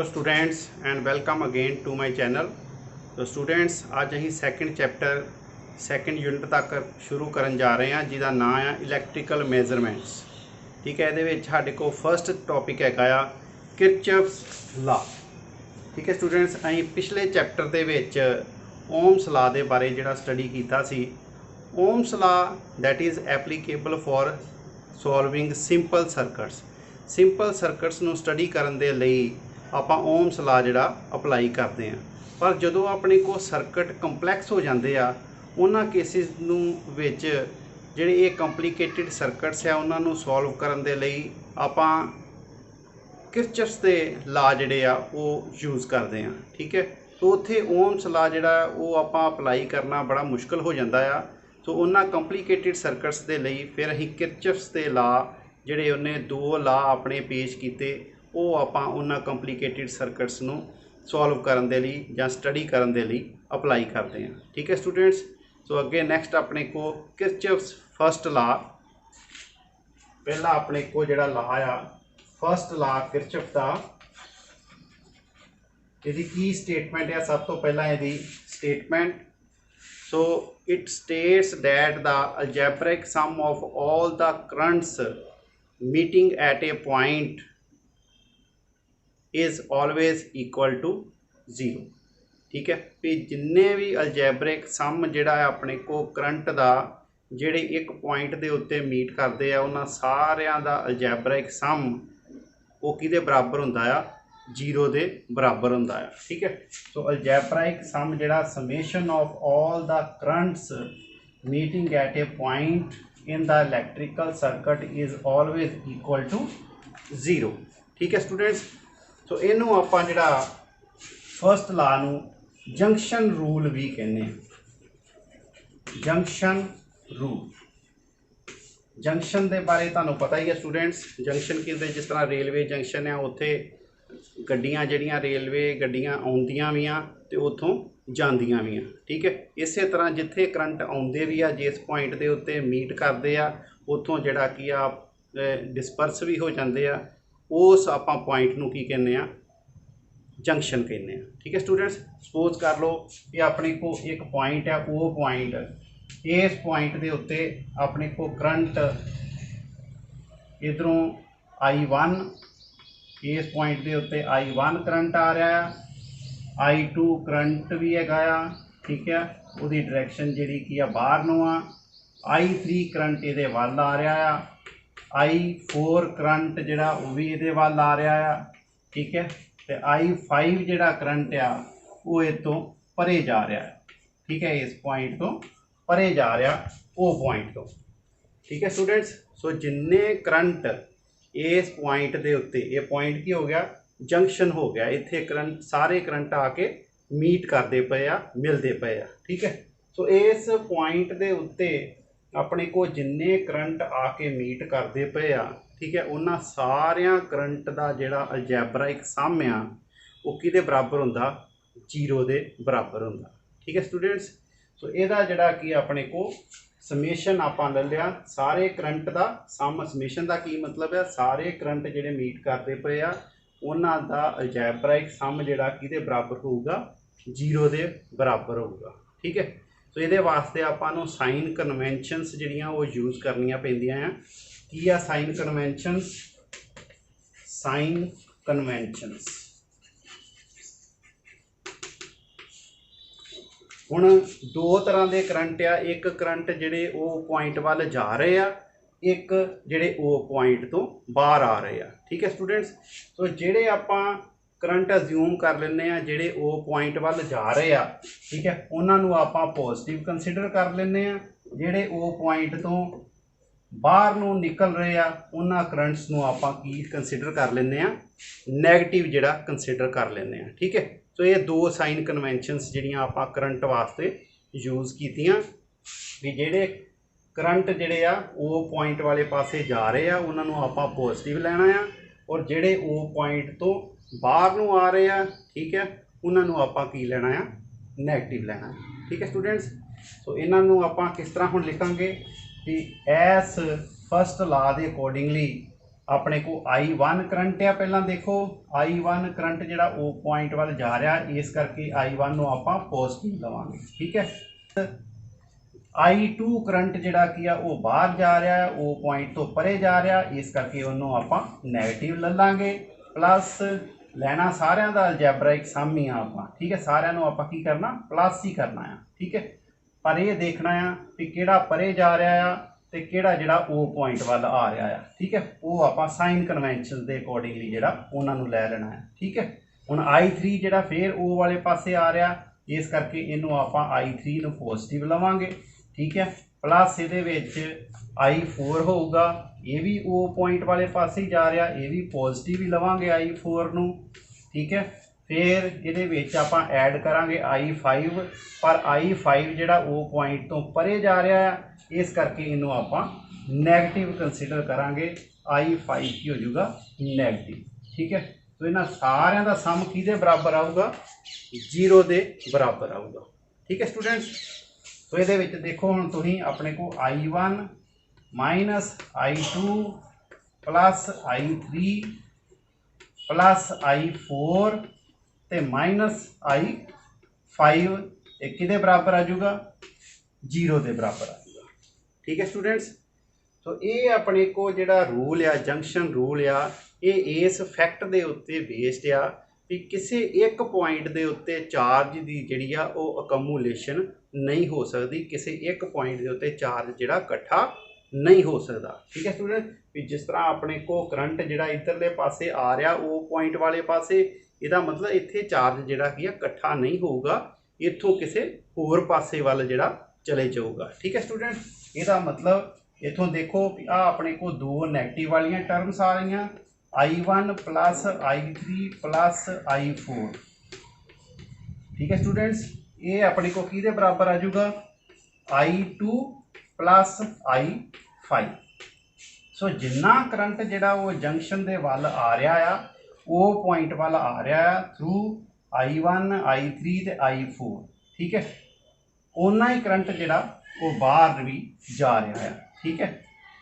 Hello students and welcome again to my channel. तो students अज असीं सैकेंड चैप्टर सैकेंड यूनिट तक शुरू करन जा रहे हैं जिसका नाम है इलैक्ट्रिकल मेजरमेंट्स। ठीक है, ये साडे को फर्स्ट टॉपिक हैगा आ किरचॉफ्स लॉ। ठीक है स्टूडेंट्स, असीं पिछले चैप्टर दे विच ओम्स लॉ दे बारे जिहड़ा स्टडी कीता सी। Ohm's law that is applicable for solving simple circuits ਨੂੰ स्टडी करन दे लई ਆਪਾਂ ओम्स ला ਜਿਹੜਾ ਅਪਲਾਈ ਕਰਦੇ ਹਾਂ। ਪਰ ਜਦੋਂ ਆਪਣੇ ਕੋਲ ਸਰਕਟ ਕੰਪਲੈਕਸ ਹੋ ਜਾਂਦੇ ਆ ਉਹਨਾਂ ਕੇਸਿਸ ਨੂੰ ਵਿੱਚ ਜਿਹੜੇ ਇਹ ਕੰਪਲਿਕੇਟਿਡ ਸਰਕਟਸ ਆ ਉਹਨਾਂ ਨੂੰ ਸੋਲਵ ਕਰਨ ਦੇ ਲਈ ਆਪਾਂ ਕਿਰਚੌਫਸ ਦੇ ਲਾ ਜਿਹੜੇ ਆ ਉਹ ਯੂਜ਼ ਕਰਦੇ ਹਾਂ। ਠੀਕ ਹੈ, तो ਉੱਥੇ ओम्स ला ਜਿਹੜਾ ਉਹ ਆਪਾਂ ਅਪਲਾਈ ਕਰਨਾ ਬੜਾ ਮੁਸ਼ਕਲ ਹੋ ਜਾਂਦਾ ਆ। ਸੋ ਉਹਨਾਂ ਕੰਪਲਿਕੇਟਿਡ ਸਰਕਟਸ ਦੇ ਲਈ ਫਿਰ ਅਸੀਂ ਕਿਰਚੌਫਸ ਦੇ ਲਾ ਜਿਹੜੇ ਉਹਨੇ ਦੋ ਲਾ ਆਪਣੇ ਪੇਸ਼ ਕੀਤੇ ਉਹ ਆਪਾਂ ਉਹਨਾਂ ਕੰਪਲਿਕੇਟਿਡ ਸਰਕਟਸ ਨੂੰ ਸੋਲਵ ਕਰਨ ਦੇ ਲਈ ਜਾਂ ਸਟੱਡੀ ਕਰਨ ਦੇ ਲਈ ਅਪਲਾਈ ਕਰਦੇ ਹਾਂ। ਠੀਕ ਹੈ ਸਟੂਡੈਂਟਸ, ਸੋ ਅੱਗੇ ਨੈਕਸਟ ਆਪਣੇ ਕੋ ਕਿਰਚੌਫਸ ਫਸਟ ਲਾ। ਪਹਿਲਾ ਆਪਣੇ ਕੋ ਜਿਹੜਾ ਲਾ ਆ ਫਸਟ ਲਾ ਕਿਰਚੌਫ ਦਾ, ਇਹਦੀ ਕੀ ਸਟੇਟਮੈਂਟ ਹੈ? ਸਭ ਤੋਂ ਪਹਿਲਾਂ ਇਹਦੀ statement, so it states that the algebraic sum of all the currents meeting at a point is always equal to 0। ठीक है, भी जिन्ने भी अल्जैबरिक सम जिहड़ा है अपने को करंट का जिहड़े एक पॉइंट के उत्ते मीट करते हैं उन्हां सारियां दा अल्जैबरिक सम वो किहदे बराबर हुंदा आ? 0 दे बराबर हुंदा आ। ठीक है, सो अल्जैबरिक सम जिहड़ा summation of all the currents meeting at A point in the electrical circuit is always equal to 0। ठीक है स्टूडेंट्स, सो इनू आपां जिहड़ा फर्स्ट ला नू जंक्शन रूल भी कहने। जंक्शन रूल, जंक्शन के बारे तुहानू पता ही है स्टूडेंट्स। जंक्शन कि जिस तरह रेलवे जंक्शन है उत्थे गड्डियां जिहड़ियां रेलवे गड्डियां आउंदियां भी ते उत्थों ਜਾਂਦੀਆਂ भी। ठीक है, इस तरह जिथे करंट आउंदे भी आ जिस पॉइंट के उत्ते मीट करते आ उत्थों जिहड़ा कि आ डिस्पर्स भी हो जाते आ, उस आपां पॉइंट नूं की कहने आ? जंक्शन कहने आ। ठीक है स्टूडेंट्स, सपोज कर लो कि अपने को एक पॉइंट है, वो पॉइंट इस पॉइंट के उत्ते अपने को करंट इधरों I1, इस पॉइंट के उत्ते I1 करंट आ रहा है, I2 करंट भी हैगा आ। ठीक है, उसकी डायरैक्शन जी की बाहर नूं आ। I3 करंट ये वल आ रहा आ, I4 करंट जिहड़ा वो भी ये वल आ रहा आ। ठीक है, तो I5 जिहड़ा करंट आ वो इतों परे जा रहा है। ठीक है, इस पॉइंट तो परे जा रहा वो पॉइंट तो। ठीक है स्टूडेंट्स, सो जिन्ने करंट इस पॉइंट के उत्ते, ये पॉइंट की हो गया जंक्शन हो गया, इत्थे करंट सारे करंट आके मीट करते पे आ, मिलते पे आ। ठीक है, सो इस पॉइंट के उत्ते अपने को जिन्ने करंट आके मीट करते पे आ, ठीक है, उन्हां सारियां करंट का जिहड़ा अल्जैबरिक सम आ वो किहदे बराबर हुंदा? 0 दे बराबर हुंदा। ठीक है स्टूडेंट्स, सो इहदा जिहड़ा कि अपने को समेशन आपां ले लिया सारे करंट का सम। समेशन का की मतलब है? सारे करंट जिहड़े मीट करते पे आ उन्हां दा अल्जैबरिक सम जिहड़ा किहदे बराबर होऊगा? 0 दे बराबर होऊगा। ठीक है, सो इहदे वास्ते आपां नूं साइन कन्वेंशनस जिहड़ियां वो यूज़ करनियां पैंदियां आ। की आ साइन कन्वेंशनस? साइन कन्वेंशनस हुण दो तरह के करंट आ, एक करंट जिहड़े वो पॉइंट वाल जा रहे आ, एक जिहड़े वो पॉइंट तो बाहर आ रहे हैं। ठीक है स्टूडेंट्स, तो जिहड़े आपां करंट अज्यूम कर लेने आ जिहड़े वो पॉइंट वाल जा रहे आ, ठीक है, उन्हां नूं आपां पॉजिटिव कंसीडर कर लेने आ। जिहड़े वो पॉइंट तो बाहर नूं निकल रहे आ उन्हां करंट्स नूं आपां की कंसीडर कर लेने आ? नैगेटिव जिहड़ा कंसीडर कर लेने आ। ठीक है, सो ये दो साइन कन्वेंशनस जिहड़ियां आपां करंट वास्ते यूज़ कीतियां भी जिहड़े करंट जिहड़े आ वो पॉइंट वाले पासे जा रहे आ उन्हां नूं आपां पॉजिटिव लैना आ, और जिहड़े वो पॉइंट तो बाहर नूं आ रहे आ, ठीक है, उन्हां नूं आपां की लैना आ? नैगेटिव लैना है। ठीक है स्टूडेंट्स, सो इन्हां नूं आपां किस तरह हुण लिखांगे कि एस फस्ट ला दे अकॉर्डिंगली अपने को I1 करंट आ, पहला देखो I1 करंट जिहड़ा ओ पॉइंट वाल जा रहा, इस करके I1 नूं आपां पॉजिटिव लवांगे। ठीक है। I2 करंट जिहड़ा की आ वो बाहर जा रहा है, ओ पॉइंट तो परे जा रहा, इस करके उन्होंने आपां नैगेटिव ले लांगे। प्लस लैना सारिਆਂ ਦਾ अलजैब्राइक सम ही आपां। ठीक है, सारिਆਂ ਨੂੰ आपां की करना प्लस ही करना है। ठीक है, पर यह देखना आ कि किहड़ा परे जा रहा आ ते किहड़ा जिहड़ा ओ पॉइंट वाल आ रहा है। ठीक है, वो आपां साइन कन्वेंशन के अकॉर्डिंगली जिहड़ा उन्हां नूं लै लेना है। ठीक है, हुण I3 जिहड़ा फिर ओ वाले पासे आ रहा, इस करके इनू आपां I3 नूं पॉजिटिव लवांगे। ठीक है, प्लस ये I4 होगा, ये भी ओ पॉइंट वाले पास ही जा रहा, ये भी पॉजिटिव ही लवांगे I4 नूं। ठीक है, फिर ये आप ऐड करांगे I5, पर I5 जिहड़ा ओ पॉइंट तो परे जा रहा है, इस करके इनू आप नैगेटिव कंसीडर करांगे। I5 की हो जाऊगा नैगेटिव। ठीक है, तो इन्हां सारिਆਂ ਦਾ सम किहदे बराबर आऊगा? 0 के बराबर आऊगा। ठीक है स्टूडेंट्स, तो ये देखो हम तुम अपने को I1 minus I2 plus I3 plus I4 ते माइनस I5 कि बराबर आ जाऊगा? 0 के बराबर आ जाऊगा। ठीक है स्टूडेंट्स, तो ये अपने को जिहड़ा रूल आ, जंक्शन रूल आ, ये इस फैक्ट के उत्ते बेस्ड आ भी किसी एक पॉइंट के उत्ते चार्ज की जिहड़ी आ वो अकमूलेशन नहीं हो सकती, किसी एक पॉइंट के उत्ते चार्ज जिहड़ा इकट्ठा नहीं हो सकता। ठीक है स्टूडेंट, भी जिस तरह अपने को करंट जिहड़ा इधरले पासे आ रहा वो पॉइंट वाले पासे, इहदा मतलब इत्थे चार्ज जिहड़ा की इकट्ठा नहीं होगा, इत्थों किसी होर पासे वाल जिहड़ा चले जाऊगा। ठीक है स्टूडेंट, इहदा मतलब इत्थों देखो भी आ अपने को दो नैगेटिव वाली टर्म्स आ रही, I1 plus I3 plus I4। ठीक है स्टूडेंट्स, ये अपने को किहदे बराबर आ जाऊगा? I2 plus I5। सो जिन्ना करंट जिहड़ा वो जंक्शन दे वाल आ रहा आ, वो पॉइंट वाल आ रहा है थ्रू I1 I3 ते I4। ठीक है, उन्ना ही करंट जिहड़ा वो बाहर भी जा रहा है। ठीक है,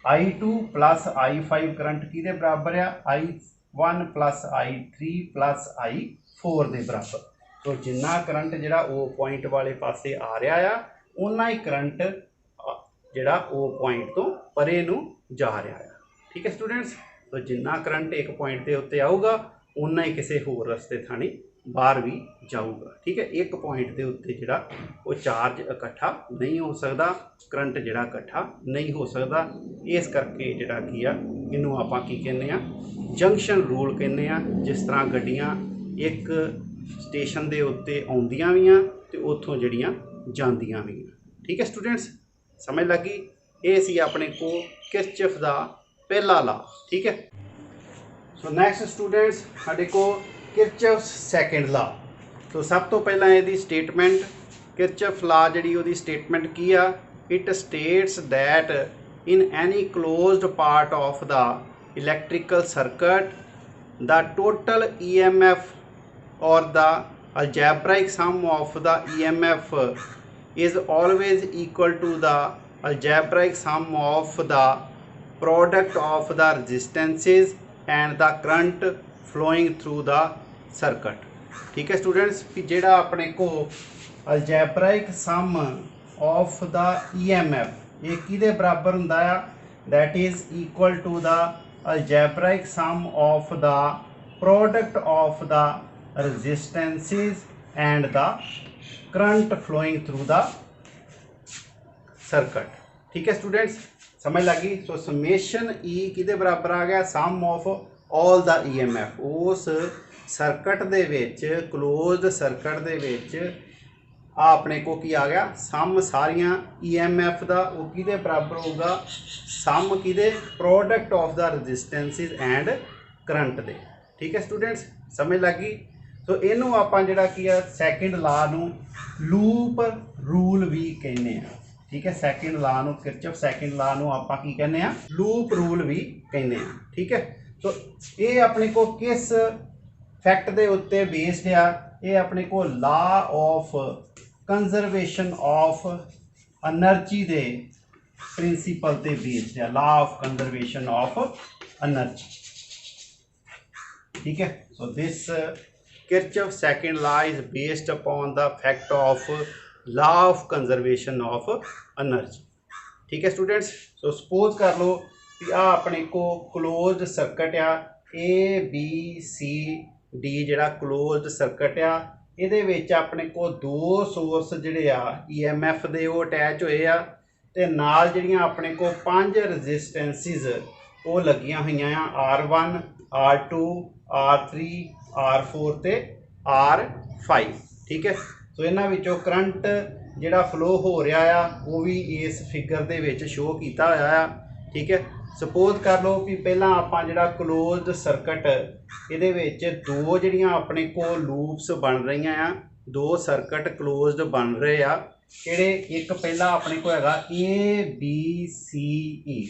I2 प्लस I5 करंट किहदे बराबर आ? I1 plus I3 plus I4 के बराबर। तो जिन्ना करंट जिहड़ा वो पॉइंट वाले पासे आ रहा आ, उन्ना ही करंट जिहड़ा वो पॉइंट तो परे नूं जा रहा है। ठीक है स्टूडेंट्स, तो जिन्ना करंट एक पॉइंट के उत्ते आऊगा, उन्ना ही किसी होर रस्ते थानी बाहर भी जाऊगा। ठीक है, एक पॉइंट के उत्ते जिहड़ा वो चार्ज इकट्ठा नहीं हो सकता, करंट जिहड़ा इकट्ठा नहीं हो सकता, इस करके जिहड़ा की आ इनू आपां की कहने आ? जंक्शन रूल कहने आ। जिस तरह गड्डियां एक स्टेशन के उत्ते आउंदियां भी आ ते उत्थों जिहड़ियां जांदियां भी आ। ठीक है स्टूडेंट्स, समझ लगी? ये सी अपने को किरचॉफ दा पहला लॉ। ठीक है, सो नैक्सट स्टूडेंट्स साडे को किरचॉफ सैकेंड लॉ। तो सब तो पहला यदि स्टेटमेंट किरचॉफ लॉ जिहड़ी ओहदी स्टेटमेंट की आ? It states that in any closed part of the electrical circuit the total EMF or the algebraic sum of the EMF is always equal to the algebraic sum of the product of the resistances and the current flowing through the circuit। ठीक है students, कि जेड़ा अपने को algebraic sum of the EMF ये किहदे बराबर हुंदा आ? That is equal to the algebraic sum of the product of the resistances and the current flowing through the circuit। ठीक है स्टूडेंट्स, समझ लगी? सो समेशन ई किहदे बराबर आ गया? सम ऑफ ऑल द EMF। उस सर्किट दे विच, क्लोज्ड सर्किट दे विच अपने को की आ गया? सम सारियां EMF दा वो किहदे बराबर होगा? सम किहदे? Product of the resistances and current दे। ठीक है स्टूडेंट्स, समझ लगी? तो इनू आपां जिहड़ा की आ सैकेंड लॉ नूं लूप रूल भी कहने आ। ठीक है, सैकेंड लॉ नूं किरचॉफ सैकेंड लॉ नूं आपां की कहने आ? लूप रूल भी कहने आ। ठीक है, तो ये अपने को किस फैक्ट दे उत्ते बेस्ड आ? ये अपने को law of conservation of energy दे प्रिंसीपल ते बेस्ड आ। Law of conservation of energy. ठीक है, so this Kirchhoff second law is based upon the fact of law of conservation of energy. ठीक है स्टूडेंट्स, सो सपोज कर लो कि आ अपने को क्लोज्ड सर्किट आ ABCD जिहड़ा क्लोज्ड सर्किट आ, ਇਹਦੇ ਵਿੱਚ ਆਪਣੇ को दो सोर्स ਜਿਹੜੇ ਆ EMF ਦੇ ਉਹ ਅਟੈਚ ਹੋਏ ਆ ਤੇ ਨਾਲ ਜਿਹੜੀਆਂ ਆਪਣੇ को 5 ਰੈਜ਼ਿਸਟੈਂਸਿਸ ਉਹ ਲੱਗੀਆਂ ਹੋਈਆਂ ਆ R1 R2 R3 R4 ਤੇ R5। ठीक है, सो ਇਹਨਾਂ ਵਿੱਚੋਂ ਕਰੰਟ ਜਿਹੜਾ ਫਲੋ ਹੋ ਰਿਹਾ ਆ ਉਹ ਵੀ ਇਸ ਫਿਗਰ ਦੇ ਵਿੱਚ ਸ਼ੋ ਕੀਤਾ ਹੋਇਆ ਆ। ਠੀਕ ਹੈ, ਸਪੋਜ਼ ਕਰ ਲਓ ਵੀ ਪਹਿਲਾਂ ਆਪਾਂ ਜਿਹੜਾ ਕਲੋਜ਼ਡ ਸਰਕਟ ਇਹਦੇ ਵਿੱਚ ਦੋ ਜਿਹੜੀਆਂ ਆਪਣੇ ਕੋਲ ਲੂਪਸ ਬਣ ਰਹੀਆਂ ਆ, ਦੋ ਸਰਕਟ ਕਲੋਜ਼ਡ ਬਣ ਰਹੇ ਆ ਕਿਹੜੇ, ਇੱਕ ਪਹਿਲਾਂ ਆਪਣੇ ਕੋਲ ਹੈਗਾ ABCE।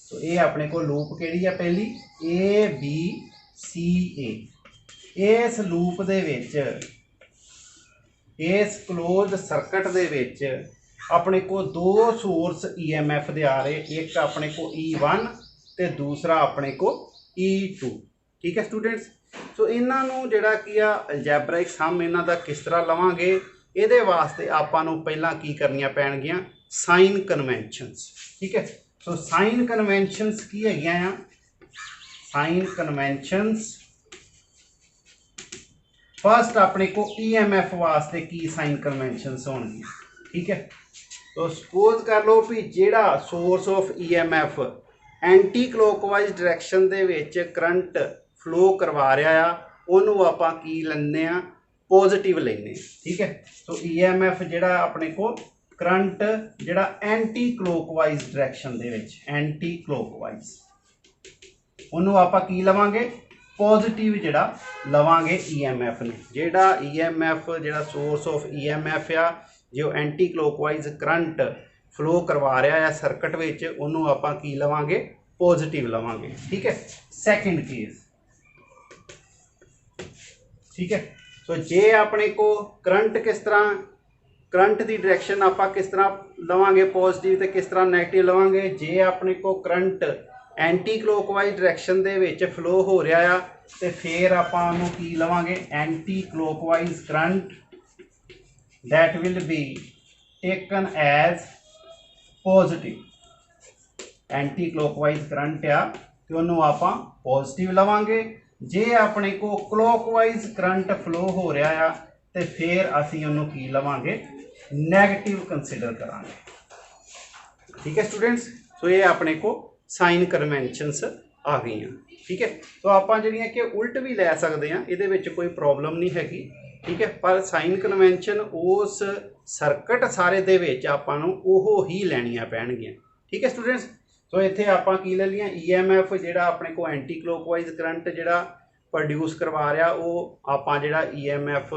ਸੋ ਇਹ ਆਪਣੇ ਕੋਲ ਲੂਪ ਕਿਹੜੀ ਆ ਪਹਿਲੀ ABCA। ਇਸ ਲੂਪ ਦੇ ਵਿੱਚ इस क्लोज सर्किट दे विच अपने को दो सोर्स EMF दे आ रहे, एक अपने को E1 ते दूसरा अपने को E2। ठीक है स्टूडेंट्स, सो इन्हां नूं जिहड़ा की आ अलजैब्राइक सम इन्हां दा किस तरह लवांगे, इहदे वास्ते आपां नूं पहलां की करनियां पैणगीआं साइन कन्वेंशनस। ठीक है, सो साइन कन्वेंशनस की हैगियां आ, साइन कन्वेंशनस फस्ट अपने को EMF वास्ते की साइन कन्वेंशनस होंगी। ठीक है, तो सपोज कर लो भी जेड़ा source of EMF anti clockwise direction दे विच करंट फ्लो करवा रहा आ, उन्होंने आपां की लैंदे आ पॉजिटिव लैंदे। ठीक है, तो EMF जेड़ा अपने को करंट जेड़ा एंटी क्लॉकवाइज डायरैक्शन दे विच एंटी क्लॉकवाइज उन्होंने आपां की लवांगे पॉजिटिव जिहड़ा लवांगे EMF ने। जिहड़ा EMF जिहड़ा सोर्स ऑफ EMF आ जो एंटी क्लॉकवाइज करंट फ्लो करवा रहा है सर्किट विच, उन्होंने आपां की लवांगे पॉजिटिव लवांगे। ठीक है, सैकेंड केस। ठीक है, सो जे अपने को करंट किस तरह, करंट की डायरैक्शन आपां किस तरह लवांगे पॉजिटिव ते किस तरह नैगेटिव लवांगे, जे अपने को करंट एंटी क्लॉकवाइज डायरैक्शन दे विच फ्लो हो रहा आ तो फिर आपां उहनूं की लवांगे anti clockwise current that will be taken as positive. Anti clockwise current आ तो उहनूं आपां पॉजिटिव लवांगे। जे अपने को क्लॉकवाइज करंट फ्लो हो रहा आ तो फिर असीं उहनूं की लवांगे नैगेटिव कंसीडर करांगे। ठीक है स्टूडेंट्स, सो ये अपने को साइन कन्वेंशनस आ गई। ठीक है, तो आप जिहड़ियां कि उल्ट भी लै सकते हैं, ये कोई प्रॉब्लम नहीं हैगी। ठीक है, पर साइन कन्वेंशन उस सर्किट सारे दे विच आपां नूं ओहो ही लैणियां पैणगियां। ठीक है स्टूडेंट्स, सो इत्थे आपां की ले लिया EMF जिहड़ा अपने को एंटी क्लॉकवाइज करंट जिहड़ा प्रोड्यूस करवा रहा वो आपां जिहड़ा EMF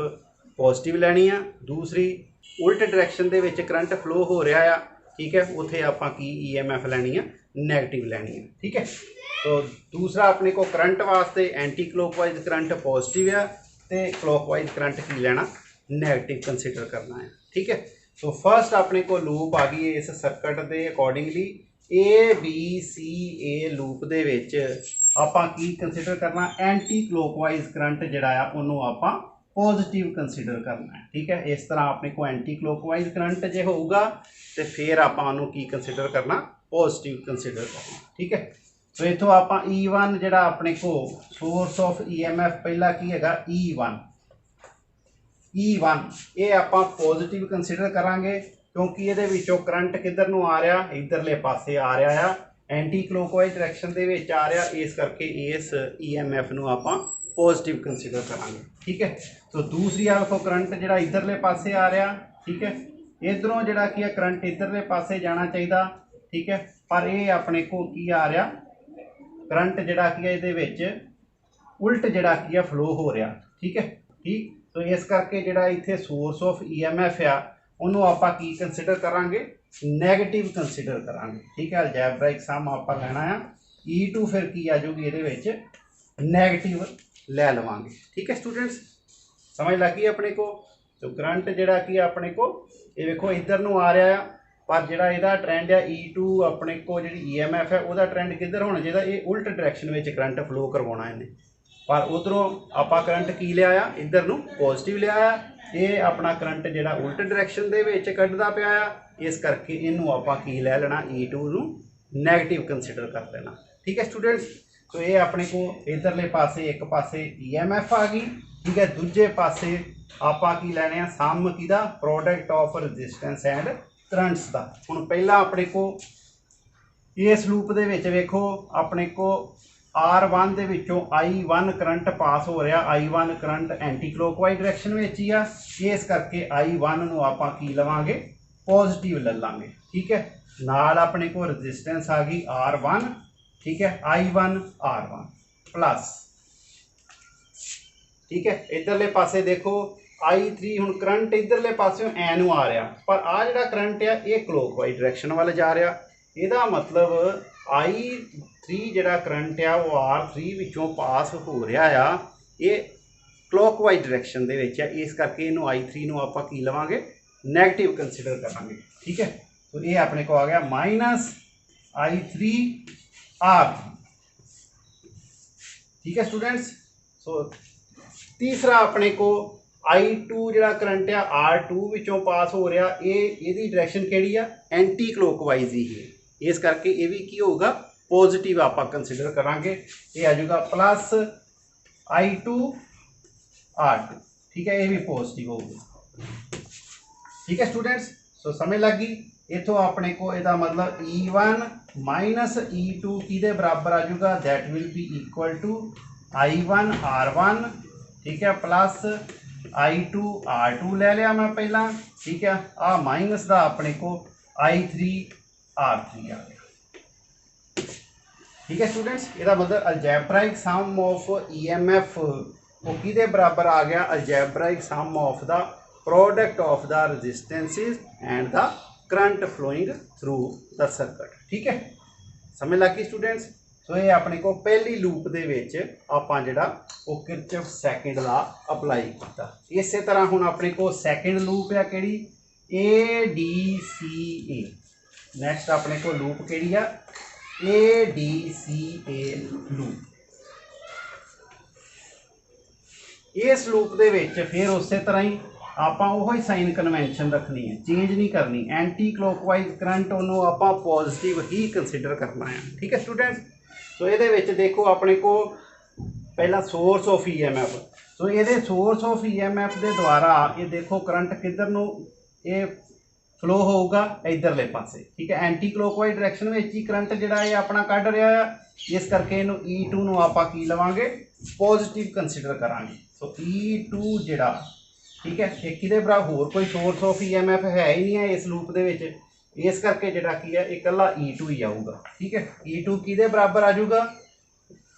पॉजिटिव लैनी आ, दूसरी उल्ट डायरैक्शन दे विच करंट फ्लो हो रहा आ। ठीक है, उत्थे आपां की EMF लैनी आ नैगेटिव लैनी है। ठीक है, तो दूसरा अपने को करंट वास्ते एंटी क्लॉकवाइज करंट पॉजिटिव है तो क्लॉकवाइज करंट की लेना नैगेटिव कंसीडर करना है। ठीक है, तो फर्स्ट अपने को लूप आ गई इस सर्किट के अकॉर्डिंगली ABCA लूप दे विच आपां की कंसीडर करना एंटी क्लॉकवाइज करंट जिहड़ा आ उहनूं आपां पॉजिटिव कंसीडर करना है। ठीक है, इस तरह अपने को एंटी क्लॉकवाइज करंट जे होगा तो फिर आपां उहनूं की कंसीडर करना पॉजिटिव कंसीडर करना। ठीक है, तो इतों आप E1 जिहड़ा अपने को सोर्स ऑफ EMF पहला की हैगा E1 ये आप पॉजिटिव कंसीडर करांगे क्योंकि ये करंट किधर नूं आ रहा, इधरले पासे आ रहा है, एंटी क्लॉकवाइज डायरैक्शन दे विच आ रहा, इस करके इस EMF नूं आपां पॉजिटिव कंसीडर करांगे। ठीक है, तो दूसरी आखो करंट जिहड़ा इधरले पासे आ रहा। ठीक है, इधरों जिहड़ा की करंट इधरले पासे जाना चाहिए। ठीक है, पर यह अपने को की आ रहा करंट जिहड़ा की है इहदे विच उल्ट जिहड़ा की है फ्लो हो रहा। ठीक है, ठीक, तो इस करके जिहड़ा इत्थे सोर्स ऑफ EMF आ उन्होंने आपां की कंसीडर करांगे नैगेटिव कंसीडर करांगे। ठीक है, अलजैब्राइक सम आपां लैना है E2 फिर की आ जाऊगी इहदे विच नैगेटिव लै लवांगे। ठीक है स्टूडेंट्स, समझ लग गई अपने को। तो करंट जिहड़ा की अपने को ये देखो इधर नूं आ रहा है पर जिहड़ा इहदा ट्रेंड है E2 अपने को जी EMF है वह ट्रेंड किधर होना चाहिए, ये उल्ट डायरैक्शन में करंट फ्लो करवाना इन्हें, पर उधरों आप करंट की लिया इधर नूं पॉजिटिव लिया, ये अपना करंट जिहड़ा उल्ट डायरैक्शन दे विच कढ़दा पिया, इस करके इनू आपां की लै लेना E2 नूं नैगेटिव कंसीडर कर लेना। ठीक है स्टूडेंट्स, तो ये अपने को इधरले पासे एक पासे EMF आ गई, ठीक है, दूजे पासे आपां की लैने आ सम किहदा product of resistance and currents दा। हुण पहला अपने को इस लूप दे विच वेखो अपने को R1 दे विचों I1 करंट पास हो रहा, I1 current anti clockwise direction में ही आ, इस करके I1 नूं आपां की लवांगे पॉजिटिव ले लांगे। ठीक है, नाल अपने को रजिस्टेंस आ गई R1, ठीक है, I1 R1 प्लस, ठीक है, इधरले पासे देखो I3 हुण करंट इधरले पासे एनू आ रहा, पर आ जिहड़ा करंट है ये क्लॉकवाइज डायरैक्शन वाल जा रहा, इहदा मतलब I3 जिहड़ा करंट है वो R3 विचों पास हो रहा आ, ये क्लॉकवाइज डायरैक्शन दे विच है, इस करके इनू I3 नूं आपां की लवांगे नैगेटिव कंसीडर करांगे। ठीक है, तो ये अपने को आ गया माइनस I3 R3। ठीक है स्टूडेंट्स, सो तीसरा अपने को I2 जिहड़ा करंट है R2 विचों पास हो रहा, ये इहदी डायरैक्शन किहड़ी आ एंटी क्लॉकवाइज ही है, इस करके ये भी की होगा पॉजिटिव आपां कंसीडर करांगे, ये आ जाएगा प्लस I2 R2। ठीक है, ये भी पॉजिटिव होगा। ठीक है स्टूडेंट्स, सो समझ लग गई, इथों अपने को इहदा मतलब E1 माइनस E2 किहदे बराबर आ जाऊगा, that will be equal to I1 R1, ठीक है, प्लस I2 R2 ले लिया मैं पहला, ठीक है, आ माइनस का अपने को I3 R3 आ गया। ठीक है स्टूडेंट्स, इसका मतलब अलजैब्राइक सम ऑफ EMF वो किहदे बराबर आ गया, algebraic sum of the product of the resistances and the current flowing through the circuit. ठीक है, समझ लग गई स्टूडेंट्स। सो ये अपने को पहली लूप दे विच आपां जिहड़ा वो किरचॉफ सेकंड लॉ अप्लाई किया। इस तरह हुण अपने को सेकंड लूप है किहड़ी ADCA, नैक्सट अपने को लूप किहड़ी आ ADCA लूप। इस लूप दे विच फिर उस तरह ही आपां उही साइन कन्वेंशन रखनी है, चेंज नहीं करनी, एंटी क्लॉकवाइज करंट उन्होंने आपां पॉजिटिव ही कंसीडर करना है। ठीक है स्टूडेंट्स, सो ये देखो अपने को पहला सोर्स ऑफ EMF, सो ये सोर्स ऑफ EMF के द्वारा ये देखो करंट किधर नूं ये फ्लो होगा इधरले पासे। ठीक है, एंटी क्लॉकवाइज डायरैक्शन में ही करंट जिहड़ा ये अपना कढ़ रहा है, इस करके इनू E2 नूं आपां की लवांगे पॉजिटिव कंसीडर करांगे। सो E2 जिहड़ा, ठीक है, एक किहदे बराबर होर कोई सोर्स ऑफ EMF है ही नहीं है इस लूप दे विच, इस करके जिहड़ा की है इकल्ला E2 ही आऊगा। ठीक है, E2 किहदे बराबर आ जाऊगा,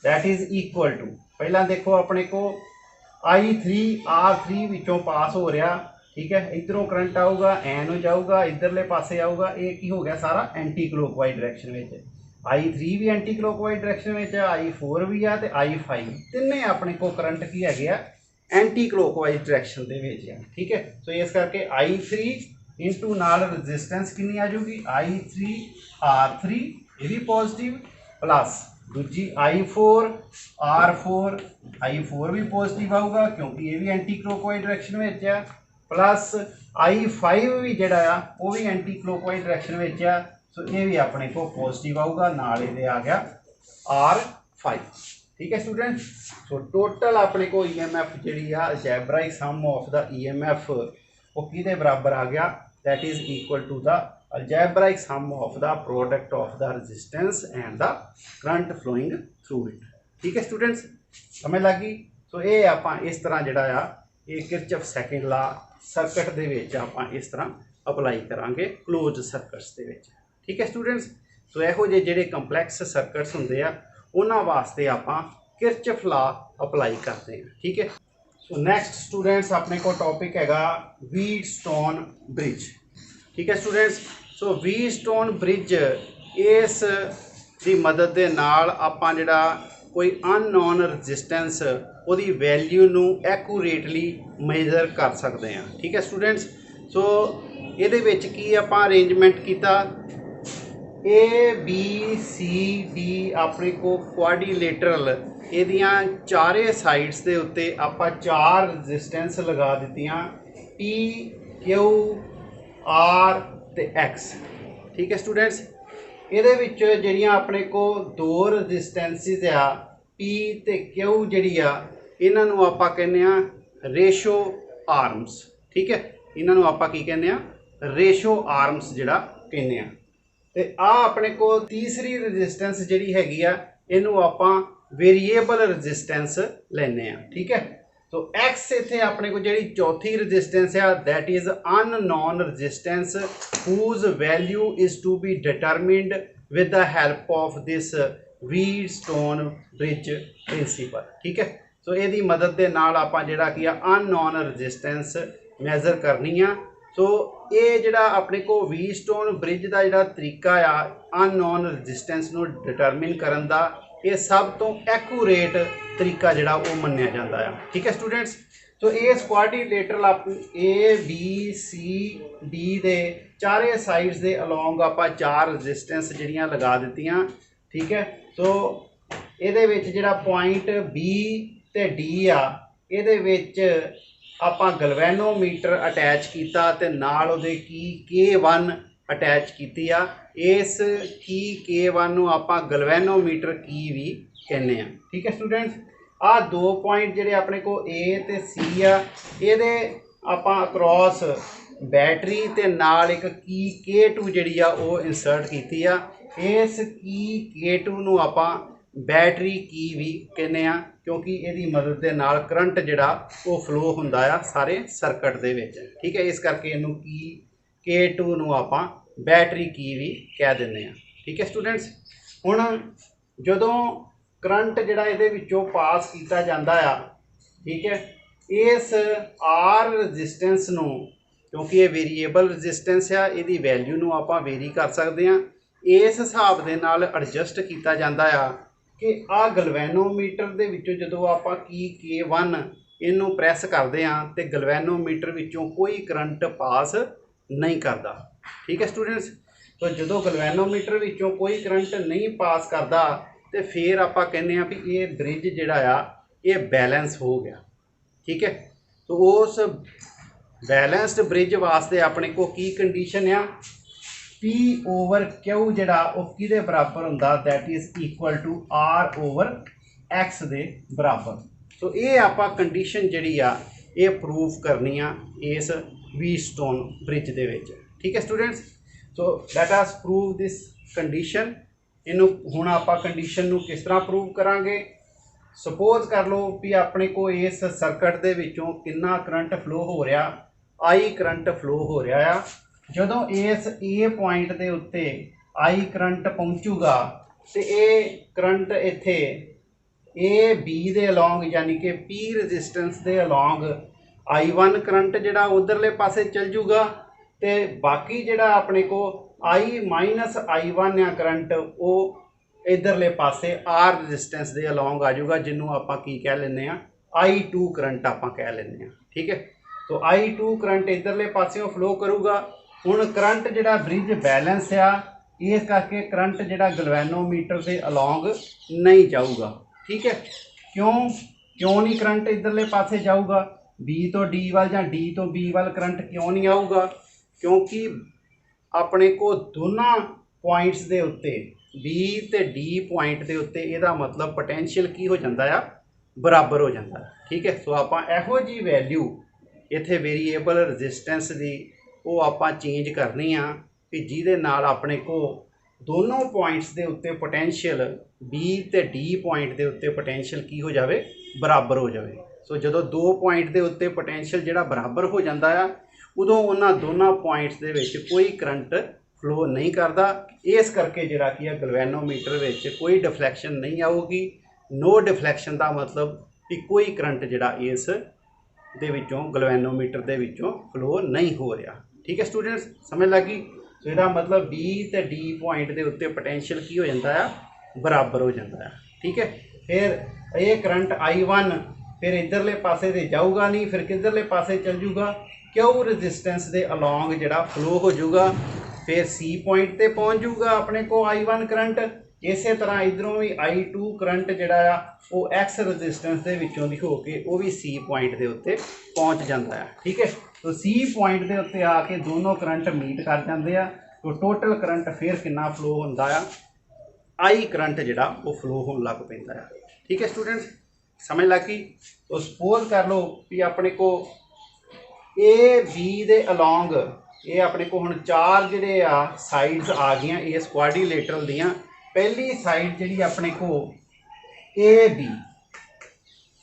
दैट इज इक्वल टू, पहला देखो अपने को I3 R3 विचों पास हो रहा, ठीक है, इधरों करंट आऊगा एन जाऊगा इधरले पासे आऊगा, ये की हो गया सारा एंटी क्लॉकवाइज डायरैक्शन में। I3 भी एंटी क्लॉकवाइज डायरैक्शन में, I4 भी है, I5 तिने अपने को करंट की है एंटी क्लॉकवाइज डायरैक्शन दे विच है। ठीक है, सो इस करके I3 इंटू नाल रजिस्टेंस कितनी आ जाऊगी I3 R3, ये भी पॉजिटिव, प्लस दूजी I4 R4, I4 भी पॉजिटिव आऊगा क्योंकि ये भी एंटी क्लॉकवाइज डायरैक्शन में है, प्लस I5 भी जिहड़ा वो भी एंटी क्लॉकवाइज डायरैक्शन में है, सो ये भी अपने को पॉजिटिव आऊगा, नाल ये आ गया R5। ठीक है स्टूडेंट, सो टोटल अपने को EMF जी algebraic sum of the EMF वो किहदे बराबर आ गया, that is equal to the algebraic sum of the product of the resistance and the current flowing through it. ठीक है स्टूडेंट्स, समझ लग गई। सो ये आपां इस तरह जिहड़ा आ ये किरचॉफ सेकंड लॉ सर्किट दे विच आपां इस तरह अप्लाई करांगे क्लोज सर्किट्स दे विच। ठीक है स्टूडेंट्स, सो इहो ਜਿਹੇ ਜਿਹੜੇ ਕੰਪਲੈਕਸ सर्किट्स ਹੁੰਦੇ ਆ ਉਹਨਾਂ वास्ते आपां किरचॉफ लॉ अप्लाई करते हैं। ठीक है, सो नैक्सट स्टूडेंट्स अपने को टॉपिक हैगा व्हीटस्टोन ब्रिज। ठीक है स्टूडेंट्स, सो व्हीटस्टोन ब्रिज इस दी मदद दे नाल आपां जिहड़ा कोई अननोन रजिस्टेंस उहदी वैल्यू नूं एक्यूरेटली मेजर कर सकते हैं। ठीक है स्टूडेंट्स, सो ਇਹਦੇ ਵਿੱਚ ਕੀ ਆਪਾਂ ਅਰੇਂਜਮੈਂਟ ਕੀਤਾ, ए बी सी डी अपने को क्वाड्रिलेटरल ਇਹਦੀਆਂ ਚਾਰੇ ਸਾਈਡਸ ਦੇ ਉੱਤੇ ਆਪਾਂ 4 ਰੈਜ਼ਿਸਟੈਂਸ ਲਗਾ ਦਿੱਤੀਆਂ P Q R ਤੇ X। ਠੀਕ ਹੈ ਸਟੂਡੈਂਟਸ, ਇਹਦੇ ਵਿੱਚ ਜਿਹੜੀਆਂ ਆਪਣੇ ਕੋ 2 ਰੈਜ਼ਿਸਟੈਂਸਿਸ ਆ P ਤੇ Q ਜਿਹੜੀ ਆ ਇਹਨਾਂ ਨੂੰ ਆਪਾਂ ਕਹਿੰਦੇ ਆ ਰੇਸ਼ੋ ਆਰਮਸ। ਠੀਕ ਹੈ, ਇਹਨਾਂ ਨੂੰ ਆਪਾਂ ਕੀ ਕਹਿੰਦੇ ਆ, ਰੇਸ਼ੋ ਆਰਮਸ ਜਿਹੜਾ ਕਹਿੰਦੇ ਆ। ਤੇ ਆ ਆਪਣੇ को तीसरी रजिस्टेंस जी हैगी आ इनू आपां वेरीएबल रजिस्टेंस लैने आ। ठीक है, तो एक्स इत्थे अपने को जी चौथी रजिस्टेंस आ that is unknown resistance whose value is to be determined with the help of this Wheatstone bridge principle. ठीक है, सो ਇਹਦੀ मदद ਦੇ ਨਾਲ ਆਪਾਂ ਜਿਹੜਾ ਕੀ ਆ अननोन रजिस्टेंस मैजर करनी आ। सो ये जिहड़ा अपने को व्हीटस्टोन ब्रिज का जिहड़ा तरीका आ अननोन रजिस्टेंस नूं डिटरमिन करन दा, ये सब तो एक्यूरेट तरीका जिहड़ा वो मन्निया जाता है। ठीक है स्टूडेंट्स, तो ये quadrilateral A B C D दे चारे साइड्स दे अलोंग आपां 4 रजिस्टेंस जिहड़ियां लगा दित्तियां। ठीक है, सो इहदे विच जिहड़ा पॉइंट बी ते डी आ इहदे विच ਆਪਾਂ ਗਲਵੈਨੋਮੀਟਰ ਅਟੈਚ ਕੀਤਾ ਤੇ ਨਾਲ ਉਹਦੇ ਕੀ K1 ਅਟੈਚ ਕੀਤੀ ਆ। ਇਸ ਕੀ K1 ਨੂੰ ਆਪਾਂ ਗਲਵੈਨੋਮੀਟਰ ਕੀ ਵੀ ਕਹਿੰਦੇ ਆ। ਠੀਕ ਹੈ ਸਟੂਡੈਂਟਸ, ਆ 2 ਪੁਆਇੰਟ ਜਿਹੜੇ ਆਪਣੇ ਕੋ A ਤੇ C ਆ ਇਹਦੇ ਆਪਾਂ ਅਕ੍ਰੋਸ ਬੈਟਰੀ ਤੇ ਨਾਲ ਇੱਕ ਕੀ K2 ਜਿਹੜੀ ਆ ਉਹ ਇਨਸਰਟ ਕੀਤੀ ਆ। ਇਸ ਕੀ K2 ਨੂੰ ਆਪਾਂ बैटरी की भी कहने आ क्योंकि इसकी मदद के नाल करंट जिहड़ा वो फ्लो हुंदा आ सारे सर्किट दे विच। ठीक है, इस करके इनू की K2 नूं आपां बैटरी की भी कह दिंदे आ। ठीक है स्टूडेंट्स, हुण जदों करंट जिहड़ा इहदे विचों पास कीता जांदा आ, ठीक है, इस आर रजिस्टेंस नूं क्योंकि ये वेरीएबल रजिस्टेंस आ इहदी वैल्यू नूं आपां वेरी कर सकते हैं। इस हिसाब दे नाल एडजस्ट कीता जांदा आ कि आ गलवैनोमीटर दे विचों जदों आपां की K1 इनू प्रैस करते हैं तो गलवैनोमीटर विचों कोई करंट पास नहीं करता। ठीक है स्टूडेंट्स, तो जदों गलवैनोमीटर विचों कोई करंट नहीं पास करता तो फिर आपां कहने आ भी ये ब्रिज जिहड़ा आ ये बैलेंस हो गया। ठीक है, तो उस बैलेंस्ड ब्रिज वास्ते अपने को की कंडीशन आ P over Q जिहड़ा वो किहदे बराबर हुंदा that is equal to R over X दे बराबर। सो ये आपां कंडीशन जिहड़ी आ ये प्रूव करनी आ इस व्हीटस्टोन ब्रिज दे विच। ठीक है students, so let us prove this condition. इनू हुण आपां कंडीशन नू किस तरह प्रूव करांगे। सपोज कर लो भी अपने को इस सर्किट दे विचों कितना करंट फ्लो हो रहा, I करंट फ्लो हो रहा आ। जदों इस ए पॉइंट के उत्ते आई करंट पहुँचूगा तो ये करंट इत्थे ए बी दे अलोंग यानी कि पी रजिस्टेंस दे अलोंग I1 करंट जिहड़ा उधरले पासे चल जूगा तो बाकी जिहड़ा अपने को I minus I1 uh current वो इधरले पासे आर रजिस्टेंस दे अलोंग आ जाऊगा जिन्हों आपां की कह लैंदे आ I2 करंट आपां कह लैंदे आ। ठीक है, तो I2 करंट इधरले पासेओं फ्लो करूगा। हुण करंट जिहड़ा ब्रिज बैलेंस आ इस करके करंट जिहड़ा गलवैनोमीटर के अलोंग नहीं जाऊगा। ठीक है, क्यों नहीं करंट इधरले पासे जाऊगा, बी तो डी वाल जां डी तो बी वाल करंट क्यों नहीं आऊगा, क्योंकि अपने को दोनों पॉइंट्स के उत्ते बी ते डी पॉइंट के उत्ते इहदा मतलब पोटेंशियल की हो जाता है बराबर हो जाता है। ठीक है, सो आपां इहो जी वैल्यू इत्थे वेरीएबल रजिस्टेंस की वो आपां चेंज करनी आ कि जिहदे नाल अपने को दोनों पॉइंट्स के उत्ते पोटेंशियल बी ते डी पॉइंट के उत्ते पोटेंशियल की हो जाए बराबर हो जाए। सो जदों 2 पॉइंट के उत्ते पोटेंशियल जिहड़ा बराबर हो जाता है उदों उन्हां दोनों पॉइंट्स दे विच कोई करंट फ्लो नहीं करता। इस करके जिहड़ा कि गलवैनोमीटर विच कोई डिफ्लैक्शन नहीं आऊगी। नो डिफ्लैक्शन का मतलब कि कोई करंट जिहड़ा इस दे विचों गलवैनोमीटर दे विचों फ्लो नहीं हो रहा। ठीक है स्टूडेंट्स, समझ लगी। तो इसका मतलब बी तो डी पॉइंट के उत्ते पोटेंशियल की हो जाता है बराबर हो जाता है। ठीक है, फिर ये करंट I1 फिर इधरले पासे ते जाऊगा नहीं, फिर किधरले पासे चल जूगा, क्यू रजिस्टेंस के अलॉन्ग जिहड़ा फ्लो हो जाऊगा, फिर सी पॉइंट ते पहुँच जूगा अपने को I1 करंट। इस तरह इधरों भी I2 करंट जिहड़ा आ वो एक्स रजिस्टेंस के विचों दी हो के वो भी सी पॉइंट के उत्ते पहुँच जाता है। ठीक है, तो सी पॉइंट के उत्ते आके दोनों करंट मीट कर जाते हैं, तो टोटल करंट फिर कितना फ्लो होंदा आ, आई करंट जिहड़ा वो फ्लो होने लग पैंदा है। ठीक है स्टूडेंट्स, समझ लग गई। तो सपोज कर लो भी अपने को ए बी दे अलॉन्ग ये अपने को हुण चार जिहड़े आ साइड्स आ गई इस क्वाड्रीलेटरल दियां। पहली साइड जिहड़ी अपने को ए बी,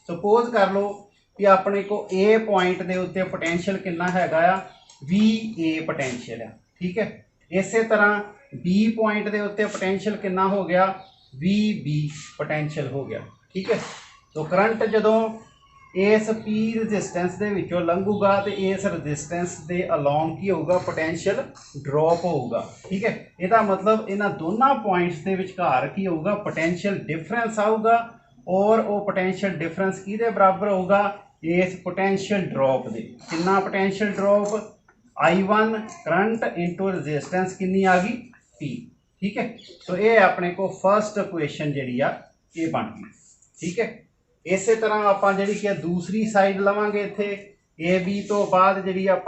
सपोज कर लो कि अपने को ए पॉइंट के उत्ते पोटेंशियल कितना हैगा आ, वी ए पोटेंशियल है। ठीक है, इस तरह बी पॉइंट के उत्ते पोटेंशियल कितना हो गया, वी बी पोटेंशियल हो गया। ठीक है, तो करंट जदों इस पी रजिस्टेंस के विचों लंघूगा तो इस रजिस्टेंस के अलॉन्ग की होगा, पोटेंशियल ड्रॉप होगा। ठीक है, इसका मतलब इन्हां दोनों पॉइंट्स के विचकार की होगा, पोटेंशियल डिफरेंस आऊगा, और वो पोटेंशियल डिफरेंस किहदे बराबर होगा, इस पोटेंशियल ड्रॉप के। कितना potential drop, I1 current into resistance कितनी आ गई, P। ठीक है, तो ये अपने को फर्स्ट इक्वेशन जी ये बन गई। ठीक है, इस तरह आप जी दूसरी साइड लवांगे इत्थे ए बी तो बाद जी आप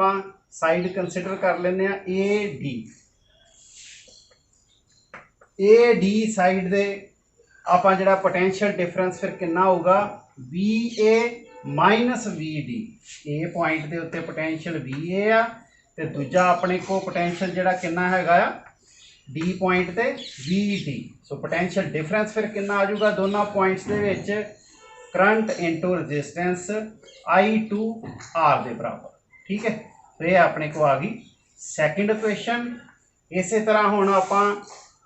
साइड कंसिडर कर लेने ए डी साइड दे आप जरा पोटेंशियल डिफरेंस फिर कितना होगा, V A minus V D. A point के उत्ते पोटेंशियल वी ए आ, ते दूजा अपने को पोटेंशियल जिहड़ा कितना हैगा आ डी पॉइंट ते V D. So potential difference फिर कितना आ जाऊगा दोनों पॉइंट्स दे विच, current into resistance I2 R के बराबर। ठीक है, तो ये अपने को आ गई सैकेंड इक्वेशन। इस तरह हुण आपां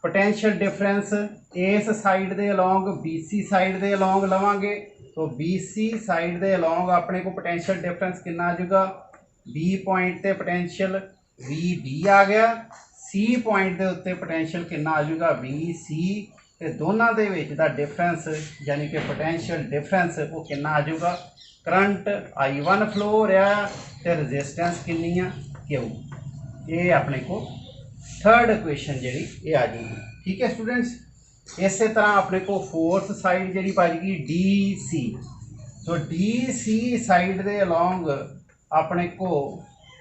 पोटेंशियल डिफरेंस इस साइड के अलॉन्ग BC साइड के अलॉन्ग लवांगे, तो BC साइड के अलॉन्ग अपने को पोटेंशियल डिफरेंस कितना आ जाऊगा, बी पॉइंट ते पोटेंशियल वी डी आ गया, सी पॉइंट के उत्ते पोटेंशियल कितना आ जाऊगा, वी सी, ते दोनों के विच दा डिफरेंस यानी कि पोटेंशियल डिफरेंस वो कितना आ जाऊगा, करंट I1 फ्लो हो रहा है तो रजिस्टेंस कितनी आ क्यू। ये अपने को थर्ड इक्वेशन जी ये आ जाएगी। ठीक है स्टूडेंट्स, इस तरह अपने को फोर्थ साइड जी बच गई डी सी। तो डी सी साइड के अलॉन्ग अपने को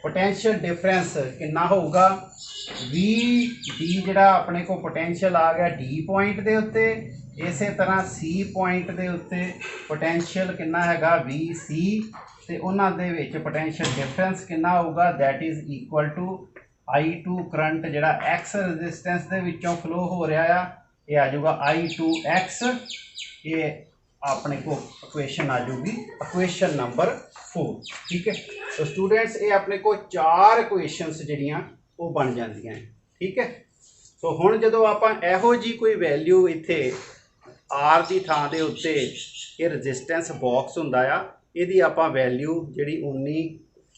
पोटेंशियल डिफरेंस कितना होगा, वी डी जड़ा अपने को पोटेंशियल आ गया डी पॉइंट के उत्ते, इस तरह सी पॉइंट के उत्ते पोटेंशियल कितना हैगा वी सी, ते उन्हां दे विच पोटेंशियल डिफरेंस कितना होगा, that is equal to I2 current जड़ा एक्स रजिस्टेंस के विचों फ्लो हो रहा है, ये आ जाऊगा I2x। ये अपने को इक्वेशन आ जाऊगी इक्वेशन नंबर 4। ठीक है, तो स्टूडेंट्स ये अपने को चार इक्वेशनस जिहड़ियां वो बन जांदियां हैं। ठीक है, तो हुण जदों आपां इहो जी कोई वैल्यू इत्थे आर की थां दे उत्ते ये रजिस्टेंस बॉक्स हुंदा आ, इहदी आपां वैल्यू जिहड़ी 19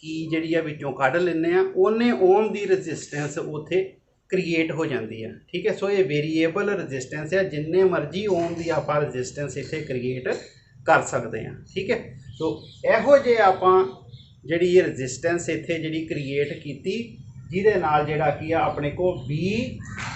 की जिहड़ी आ विचों कढ लैंदे आ, उन्ने ओम की रजिस्टेंस उत्थे क्रिएट हो जाती है। ठीक है, सो ये वेरीएबल रजिस्टेंस है, जिन्ने मर्जी ओम की आप रजिस्टेंस इत्थे क्रिएट कर सकते हैं। ठीक है, तो इहो जे आप जी ये रजिस्टेंस इत्थे जी क्रिएट की, जिहदे नाल जिहड़ा की अपने को बी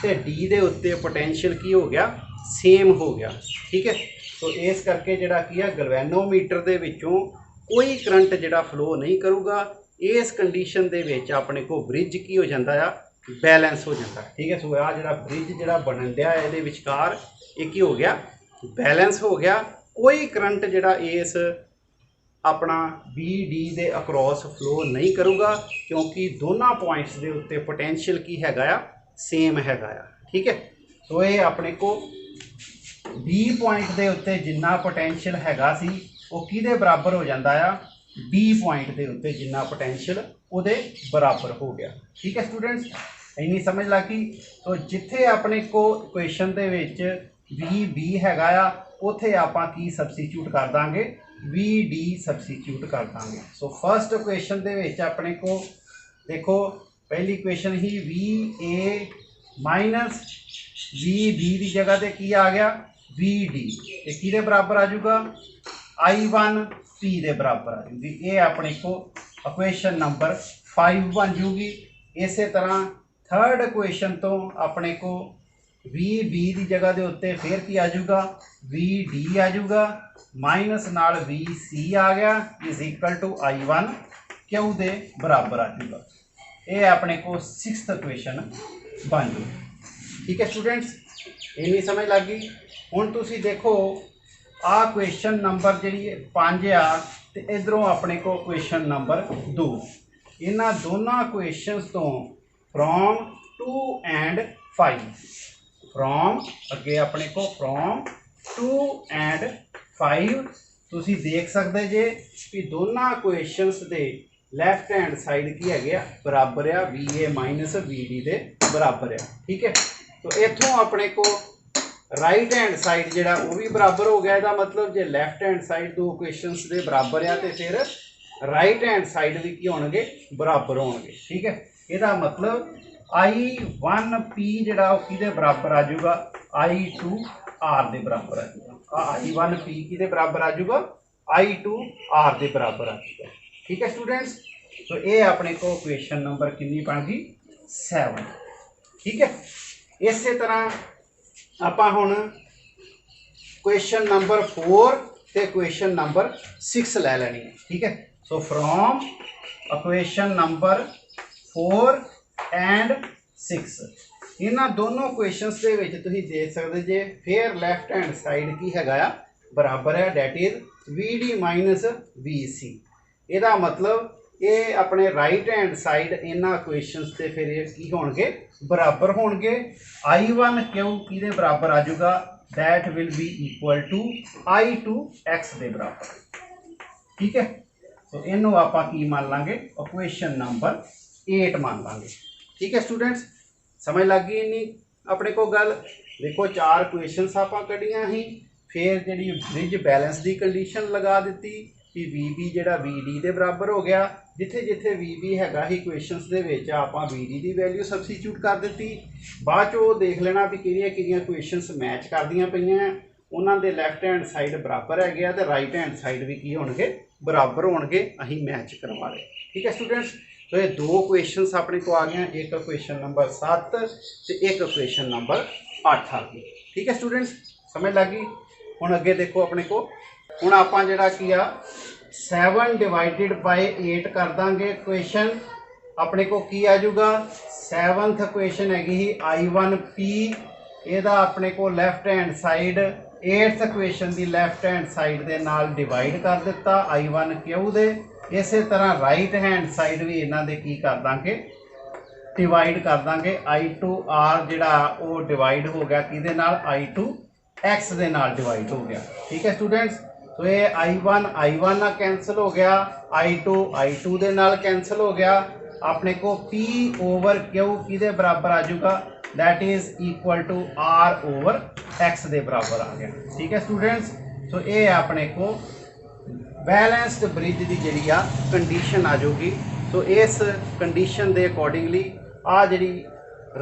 ते डी दे उत्ते पोटेंशियल की हो गया, सेम हो गया। ठीक है, तो इस करके जिहड़ा की गलवैनोमीटर दे विचों कोई करंट जिहड़ा फ्लो नहीं करूगा। इस कंडीशन दे विच अपने को ब्रिज की हो जाता है, बैलेंस हो जाता है। ठीक है, सो आ जरा ब्रिज जरा बनन दिया ये विचकार एक ही हो गया, बैलेंस हो गया। कोई करंट जरा इस अपना बी डी दे अक्रॉस फ्लो नहीं करूगा, क्योंकि दोनों पॉइंट्स के उत्ते पोटेंशियल की हैगा सेम हैगा। ठीक है, तो ये अपने को बी पॉइंट के उत्ते जिन्ना पोटेंशियल हैगा सी वो किहदे बराबर हो जाता है, बी पॉइंट के उत्ते जिन्ना पोटेंशियल उहदे बराबर हो गया। ठीक है स्टूडेंट्स, इन्नी समझ लगी। तो जिथे अपने को इक्वेशन दे विच वी बी हैगा आ, उत्थे आपां की सबस्टिट्यूट कर दांगे, वी डी सबस्टिट्यूट कर दांगे। सो फर्स्ट इक्वेशन दे विच अपने को देखो पहली इक्वेशन ही V A minus V B की जगह ते की आ गया वी डी, ते किहदे बराबर आ जाऊगा I1 P ਦੇ ਬਰਾਬਰ ਆ ਜੂਗੀ। ਇਹ ਆਪਣੇ को इक्वेशन नंबर 5 बन जूगी। इस तरह थर्ड इक्वेशन तो अपने को VB की जगह के उत्ते फिर की आ जाऊगा VD आ जाऊगा माइनस नाल VC आ गया is equal to I1 Q दे बराबर आ जाऊगा। ये अपने को 6th इक्वेशन बन जूगी। ठीक है स्टूडेंट्स, इन्नी समझ लग गई। हुण तुसी देखो आ क्वेश्चन नंबर जी 5 आ ते इधरों अपने को क्वेश्चन नंबर 2। इन्हां दोनों क्वेश्चंस तो फ्रॉम 2 एंड 5 फ्रॉम अगे अपने को फ्रॉम 2 एंड 5 तुसी देख सकते जे कि दोनों क्वेश्चंस दे लैफ्ट हैंड साइड की है बराबर आ VA माइनस VD दे बराबर आ। ठीक है, तो इथों अपने को राइट हैंड साइड जिहड़ा वो भी बराबर हो गया। इसका मतलब जो लैफ्ट हैंड साइड दो क्वेश्चंस दे बराबर आ तो फिर राइट हैंड साइड भी की होणगे बराबर होणगे। ठीक है, इसका मतलब I1P जिहड़ा किहदे बराबर आ जाऊगा I2R दे बराबर आ जाऊगा। I1P किहदे बराबर आ जाऊगा I2R दे बराबर आ जाऊगा। ठीक है स्टूडेंट्स, तो ये अपने को क्वेश्चन नंबर कितनी बन गई 7। ठीक है, इस तरह आपां हुण क्वेश्चन नंबर 4 ते क्वेश्चन नंबर 6 लै लैनी है। ठीक है, so from question number 4 and 6 इन्हां दोनों क्वेश्चंस दे विच तुसीं देख सकते जे फिर लैफ्ट हैंड साइड की है बराबर है that is VD minus VC। इसका मतलब ये अपने राइट हैंड साइड इन्हां क्वेश्चंस से फिर की होणगे बराबर होणगे। I1Q किहदे बराबर आ जाऊगा that will be equal to I2X दे बराबर। ठीक है, तो इनू आपां की मान लांगे इक्वेशन नंबर 8 मान लांगे। ठीक है स्टूडेंट्स, समझ लग गई इन्नी अपने को गल। देखो 4 क्वेश्चंस आपां कढ़ियां ही, फिर जी ब्रिज बैलेंस की कंडीशन लगा दी कि VB जिहड़ा VD दे बराबर हो गया। जिथे जिथे VB हैगा ही क्वेश्चंस दे विच आपां VD की वैल्यू सबस्टिट्यूट कर दी। बाद चो देख लेना भी किहड़ियां क्वेश्चंस मैच करदियां पईयां, उन्हां दे लैफ्ट हैंड साइड बराबर है तो राइट हैंड साइड भी की होणगे बराबर होणगे, अहीं मैच करवा ले। ठीक है स्टूडेंट्स, तो ये 2 क्वेश्चंस अपने को आ गए, एक क्वेश्चन नंबर 7 तो एक क्वेश्चन नंबर 8 आ गई। ठीक है स्टूडेंट्स, समझ लग गई। हुण अगे देखो अपने को हुण आपां जिहड़ा की आ 7 डिवाइडेड बाय 8 कर देंगे क्वेश्चन। अपने को की आ जाऊगा 7th क्वेश्चन हैगी ही I1P, ਇਹਦਾ अपने को left hand side 8th question की लैफ्ट हैंड साइड के नाल डिवाइड कर दिता I1Q दे। इस तरह राइट हैंड साइड भी इन्हां दे की कर देंगे डिवाइड कर देंगे। I2R जिहड़ा वो डिवाइड हो गया किहदे नाल I2X दे नाल डिवाइड हो गया। ठीक है स्टूडेंट्स, तो ये I1 ना कैंसल हो गया, I2 दे नाल कैंसल हो गया। अपने को P ओवर Q किहदे बराबर आ जाऊगा that is equal to R over X दे बराबर आ गया। ठीक है स्टूडेंट्स, तो ये अपने को बैलेंस्ड ब्रिज की जिहड़ी आ कंडीशन आ जाऊगी। तो इस कंडीशन के अकॉर्डिंगली आ जिहड़ी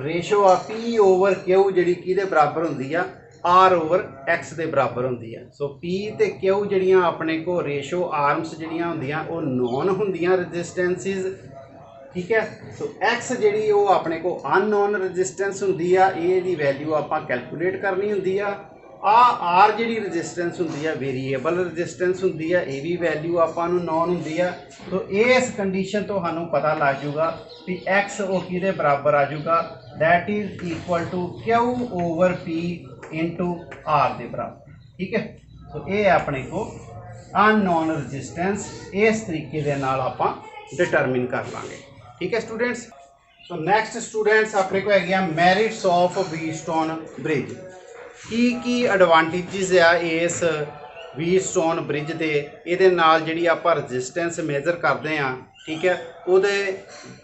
रेशो आ P ओवर Q जिहड़ी किहदे बराबर हुंदी आ R ओवर X के बराबर होंगी है। सो P ते Q जड़ियाँ अपने को रेशो आर्म्स जड़ियाँ होंदियां वो नॉन होंदियां रजिस्टेंसिस। ठीक है, तो X जी वो अपने को अननोन रजिस्टेंस होंदी आ, ये दी वैल्यू आपां कैलकुलेट करनी होंदी आ। R जी रजिस्टेंस होंदी आ वेरीएबल रजिस्टेंस होंदी आ, ये भी वैल्यू आपां नूं नॉन होंदी आ। तो इस कंडीशन तो सानूं पता लग जूगा कि X वो किहदे बराबर आ जूगा that is equal to Q over P into R दे बराबर। ठीक है, तो ये अपने को अननोन रजिस्टेंस इस तरीके दे नाल आपां डिटरमिन कर लांगे। ठीक है स्टूडेंट्स, सो नैक्सट स्टूडेंट्स अपने को है मैरिट्स ऑफ व्हीटस्टोन ब्रिज। की एडवांटेजिज आ इस व्हीटस्टोन ब्रिज के, ये नाल जिहड़ी आपां रजिस्टेंस मेजर करते हैं। ठीक है, उहदे